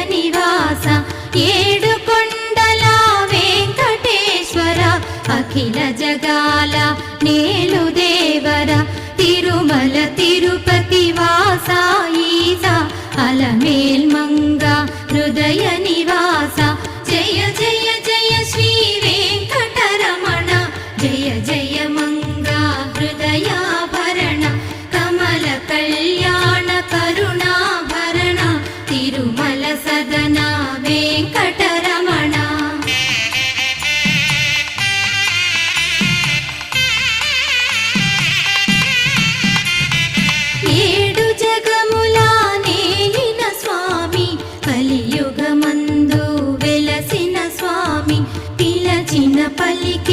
నివాస ఏడు కొండల వెంకటేశ్వర అఖిల జగాల నేలు దేవర తిరుమల తిరుపతి వాస ఈస అలమేల్ మంగ హృదయ నివాస జయ జయ జయ శ్రీ వెంకటరమణ జయ జయ మంగ హృదయాభరణ కమల కళ్యాణ కరుణాభరణ తిరుమల సదన వెంకటరమణ ఏడు జగముల నేలిన స్వామి కలియుగమందు వెలసిన స్వామి పిలచిన పలికి